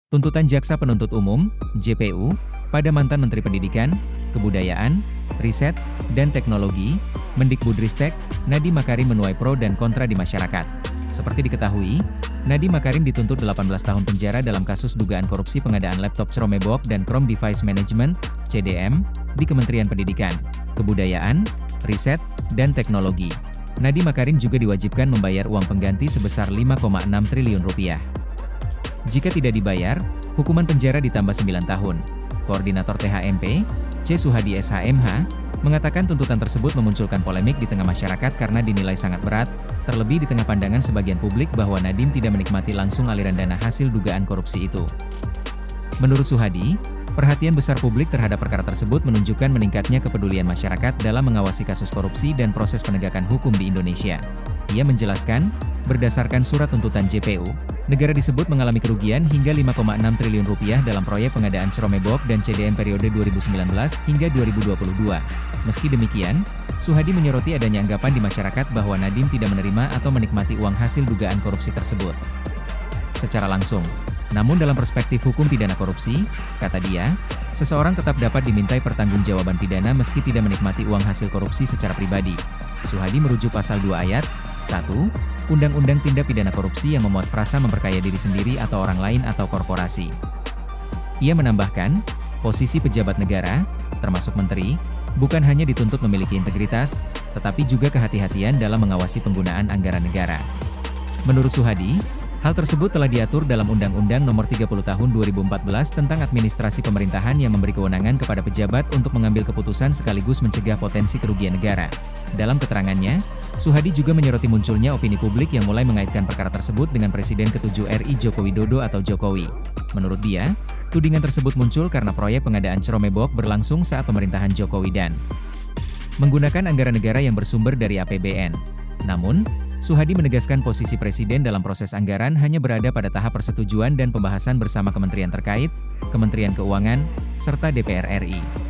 Tuntutan Jaksa Penuntut Umum, JPU, pada mantan Menteri Pendidikan, Kebudayaan, Riset, dan Teknologi, Mendikbudristek, Nadiem Makarim menuai pro dan kontra di masyarakat. Seperti diketahui, Nadiem Makarim dituntut 18 tahun penjara dalam kasus dugaan korupsi pengadaan laptop Chromebook dan Chrome Device Management, CDM, di Kementerian Pendidikan, Kebudayaan, Riset, dan Teknologi. Nadiem Makarim juga diwajibkan membayar uang pengganti sebesar 5,6 triliun rupiah. Jika tidak dibayar, hukuman penjara ditambah 9 tahun. Koordinator THMP, C. Suhadi SHMH, mengatakan tuntutan tersebut memunculkan polemik di tengah masyarakat karena dinilai sangat berat, terlebih di tengah pandangan sebagian publik bahwa Nadiem tidak menikmati langsung aliran dana hasil dugaan korupsi itu. Menurut Suhadi, perhatian besar publik terhadap perkara tersebut menunjukkan meningkatnya kepedulian masyarakat dalam mengawasi kasus korupsi dan proses penegakan hukum di Indonesia. Ia menjelaskan, berdasarkan surat tuntutan JPU, negara disebut mengalami kerugian hingga 5,6 triliun rupiah dalam proyek pengadaan Chromebook dan CDM periode 2019 hingga 2022. Meski demikian, Suhadi menyoroti adanya anggapan di masyarakat bahwa Nadiem tidak menerima atau menikmati uang hasil dugaan korupsi tersebut secara langsung. Namun dalam perspektif hukum pidana korupsi, kata dia, seseorang tetap dapat dimintai pertanggungjawaban pidana meski tidak menikmati uang hasil korupsi secara pribadi. Suhadi merujuk pasal 2 ayat 1, Undang-Undang Tindak Pidana Korupsi yang memuat frasa memperkaya diri sendiri atau orang lain atau korporasi. Ia menambahkan, posisi pejabat negara, termasuk menteri, bukan hanya dituntut memiliki integritas, tetapi juga kehati-hatian dalam mengawasi penggunaan anggaran negara. Menurut Suhadi, hal tersebut telah diatur dalam Undang-Undang Nomor 30 Tahun 2014 tentang Administrasi Pemerintahan yang memberi kewenangan kepada pejabat untuk mengambil keputusan sekaligus mencegah potensi kerugian negara. Dalam keterangannya, Suhadi juga menyoroti munculnya opini publik yang mulai mengaitkan perkara tersebut dengan Presiden ke-7 RI Joko Widodo atau Jokowi. Menurut dia, tudingan tersebut muncul karena proyek pengadaan Chromebook berlangsung saat pemerintahan Jokowi dan menggunakan anggaran negara yang bersumber dari APBN. Namun, Suhadi menegaskan posisi Presiden dalam proses anggaran hanya berada pada tahap persetujuan dan pembahasan bersama kementerian terkait, Kementerian Keuangan, serta DPR RI.